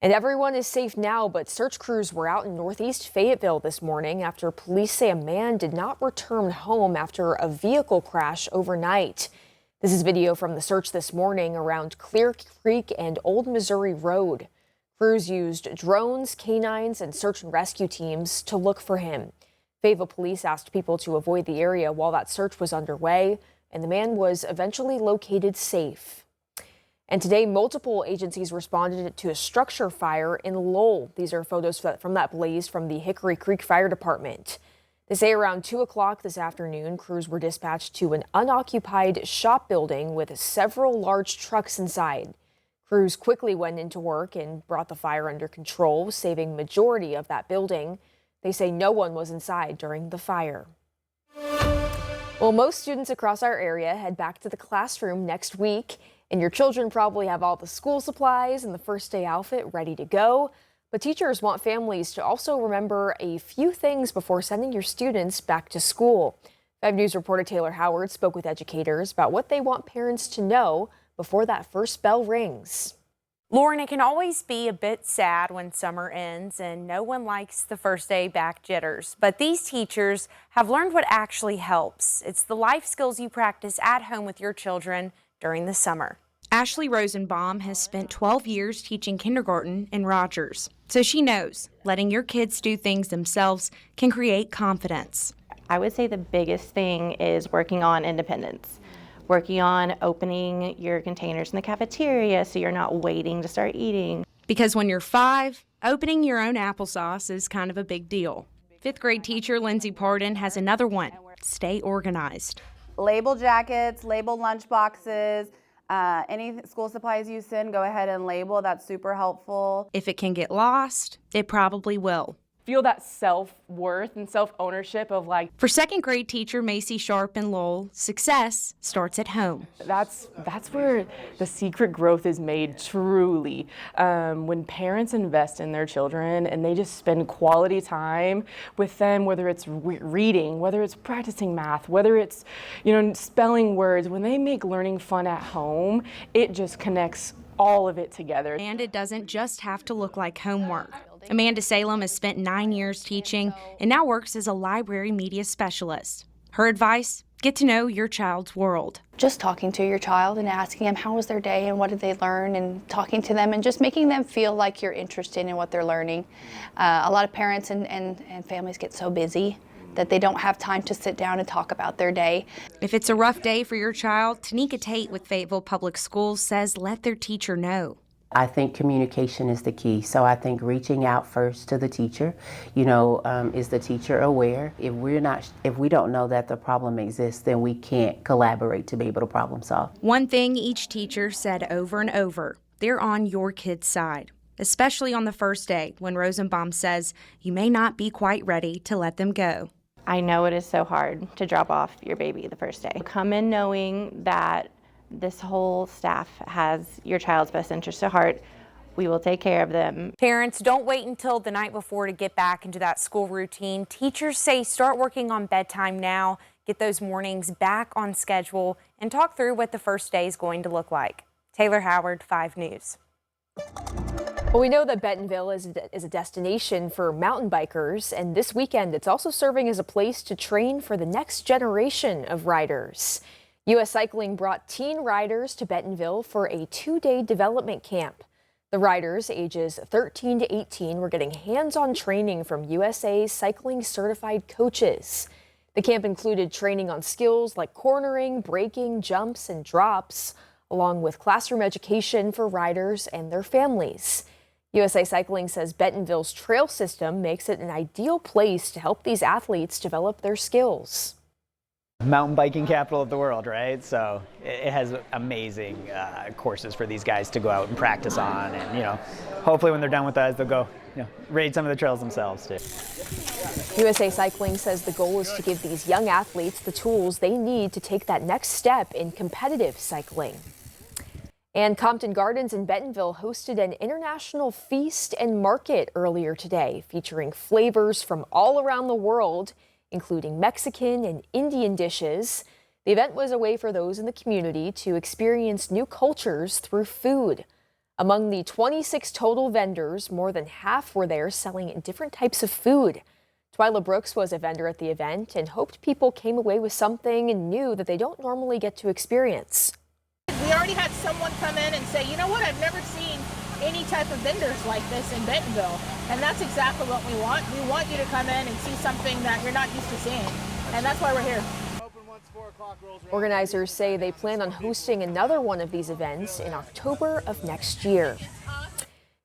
And everyone is safe now, but search crews were out in northeast Fayetteville this morning after police say a man did not return home after a vehicle crash overnight. This is video from the search this morning around Clear Creek and Old Missouri Road. Crews used drones, canines, and search and rescue teams to look for him. Fayetteville police asked people to avoid the area while that search was underway, and the man was eventually located safe. And today, multiple agencies responded to a structure fire in Lowell. These are photos from that blaze from the Hickory Creek Fire Department. They say around 2 o'clock this afternoon, crews were dispatched to an unoccupied shop building with several large trucks inside. Crews quickly went into work and brought the fire under control, saving majority of that building. They say no one was inside during the fire. Well, most students across our area head back to the classroom next week. And your children probably have all the school supplies and the first day outfit ready to go. But teachers want families to also remember a few things before sending your students back to school. 5 News reporter Taylor Howard spoke with educators about what they want parents to know before that first bell rings. Lauren, it can always be a bit sad when summer ends and no one likes the first day back jitters. But these teachers have learned what actually helps. It's the life skills you practice at home with your children during the summer. Ashley Rosenbaum has spent 12 years teaching kindergarten in Rogers, so she knows letting your kids do things themselves can create confidence. I would say the biggest thing is working on independence, working on opening your containers in the cafeteria so you're not waiting to start eating. Because when you're 5, opening your own applesauce is kind of a big deal. 5th grade teacher Lindsay Pardon has another one: stay organized. Label jackets, label lunch boxes, any school supplies you send, go ahead and label. That's super helpful. If it can get lost, it probably will. Feel that self-worth and self-ownership of like. For 2nd grade teacher Macy Sharp in Lowell, success starts at home. That's where the secret growth is made truly. When parents invest in their children and they just spend quality time with them, whether it's reading, whether it's practicing math, whether it's, spelling words, when they make learning fun at home, it just connects all of it together. And it doesn't just have to look like homework. Amanda Salem has spent 9 years teaching and now works as a library media specialist. Her advice: get to know your child's world. Just talking to your child and asking them how was their day and what did they learn, and talking to them and just making them feel like you're interested in what they're learning. A lot of parents and families get so busy that they don't have time to sit down and talk about their day. If it's a rough day for your child, Tanika Tate with Fayetteville Public Schools says let their teacher know. I think communication is the key. So I think reaching out first to the teacher, is the teacher aware? If we don't know that the problem exists, then we can't collaborate to be able to problem solve. One thing each teacher said over and over: they're on your kid's side, especially on the first day when Rosenbaum says you may not be quite ready to let them go. I know it is so hard to drop off your baby the first day. Come in knowing that this whole staff has your child's best interest at heart. We will take care of them. Parents, don't wait until the night before to get back into that school routine. Teachers say start working on bedtime now, get those mornings back on schedule, and talk through what the first day is going to look like. Taylor Howard, 5 News. Well, we know that Bentonville is a destination for mountain bikers, and this weekend it's also serving as a place to train for the next generation of riders. U.S. Cycling brought teen riders to Bentonville for a 2-day development camp. The riders, ages 13 to 18, were getting hands-on training from USA Cycling certified coaches. The camp included training on skills like cornering, braking, jumps, and drops, along with classroom education for riders and their families. USA Cycling says Bentonville's trail system makes it an ideal place to help these athletes develop their skills. Mountain biking capital of the world, right? So it has amazing courses for these guys to go out and practice on, and hopefully when they're done with that, they'll go raid some of the trails themselves too. USA Cycling says the goal is to give these young athletes the tools they need to take that next step in competitive cycling. And Compton Gardens in Bentonville hosted an international feast and market earlier today, featuring flavors from all around the world, including Mexican and Indian dishes. The event was a way for those in the community to experience new cultures through food. Among the 26 total vendors, more than half were there selling different types of food. Twyla Brooks was a vendor at the event and hoped people came away with something new that they don't normally get to experience. We already had someone come in and say, you know what, I've never seen any type of vendors like this in Bentonville. And that's exactly what we want. We want you to come in and see something that you're not used to seeing. And that's why we're here. Organizers say they plan on hosting another one of these events in October of next year.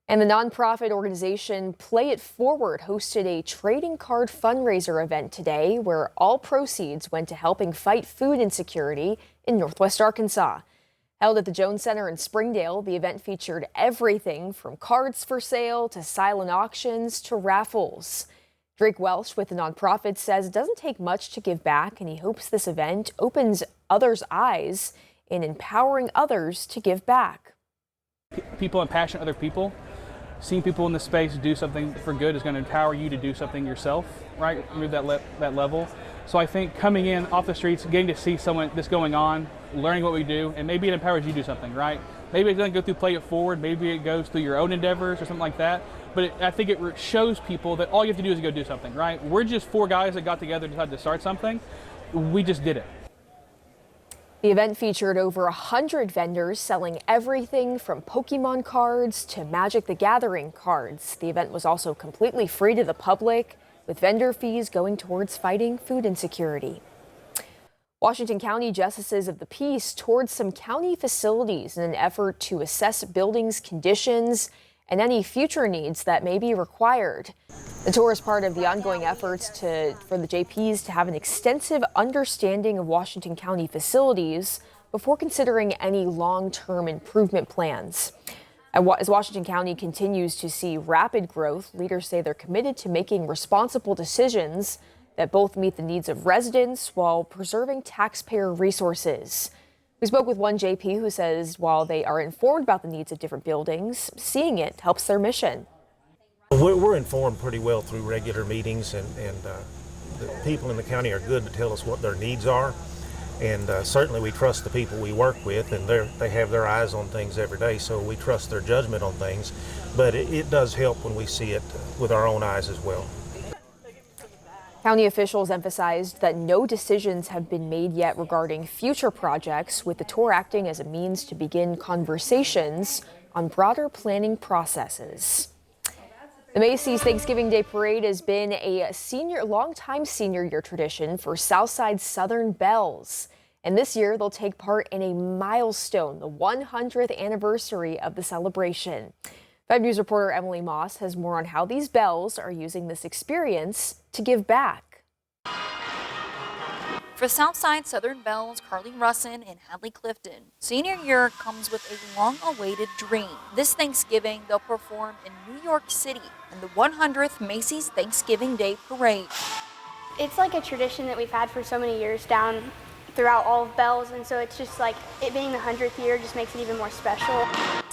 And the nonprofit organization Play It Forward hosted a trading card fundraiser event today where all proceeds went to helping fight food insecurity in Northwest Arkansas. Held at the Jones Center in Springdale, the event featured everything from cards for sale to silent auctions to raffles. Drake Welsh with the nonprofit says it doesn't take much to give back, and he hopes this event opens others' eyes in empowering others to give back. People and passionate other people, seeing people in the space do something for good is going to empower you to do something yourself, right? Move that level. So I think coming in off the streets, getting to see someone that's going on, learning what we do, and maybe it empowers you to do something, right? Maybe it doesn't go through Play It Forward, maybe it goes through your own endeavors or something like that. But I think it shows people that all you have to do is go do something, right? We're just four guys that got together and decided to start something. We just did it. The event featured over 100 vendors selling everything from Pokemon cards to Magic the Gathering cards. The event was also completely free to the public, with vendor fees going towards fighting food insecurity. Washington County Justices of the Peace toured some county facilities in an effort to assess buildings' conditions and any future needs that may be required. The tour is part of the ongoing efforts for the JPs to have an extensive understanding of Washington County facilities before considering any long-term improvement plans. As Washington County continues to see rapid growth, leaders say they're committed to making responsible decisions that both meet the needs of residents while preserving taxpayer resources. We spoke with one JP who says while they are informed about the needs of different buildings, seeing it helps their mission. We're informed pretty well through regular meetings, and the people in the county are good to tell us what their needs are. And certainly we trust the people we work with, and they have their eyes on things every day, so we trust their judgment on things. But it does help when we see it with our own eyes as well. County officials emphasized that no decisions have been made yet regarding future projects, with the tour acting as a means to begin conversations on broader planning processes. The Macy's Thanksgiving Day Parade has been a longtime senior year tradition for Southside Southern Belles. And this year they'll take part in a milestone, the 100th anniversary of the celebration. 5 News reporter Emily Moss has more on how these belles are using this experience to give back. For Southside Southern Belles, Carly Russin and Hadley Clifton, senior year comes with a long-awaited dream. This Thanksgiving, they'll perform in New York City in the 100th Macy's Thanksgiving Day Parade. It's like a tradition that we've had for so many years down throughout all of Belles, and so it's just like it being the 100th year just makes it even more special.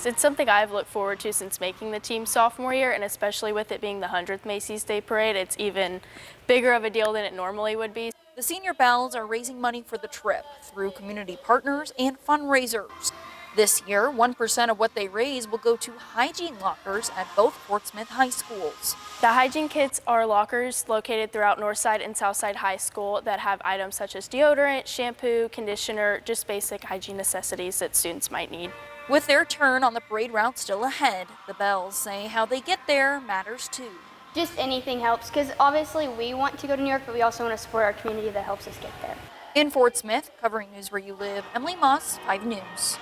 It's something I've looked forward to since making the team sophomore year, and especially with it being the 100th Macy's Day Parade, it's even bigger of a deal than it normally would be. The senior belles are raising money for the trip through community partners and fundraisers. This year, 1% of what they raise will go to hygiene lockers at both Portsmouth high schools. The hygiene kits are lockers located throughout Northside and Southside High School that have items such as deodorant, shampoo, conditioner, just basic hygiene necessities that students might need. With their turn on the parade route still ahead, the belles say how they get there matters too. Just anything helps, because obviously we want to go to New York, but we also want to support our community that helps us get there. In Fort Smith, covering news where you live, Emily Moss, 5 News.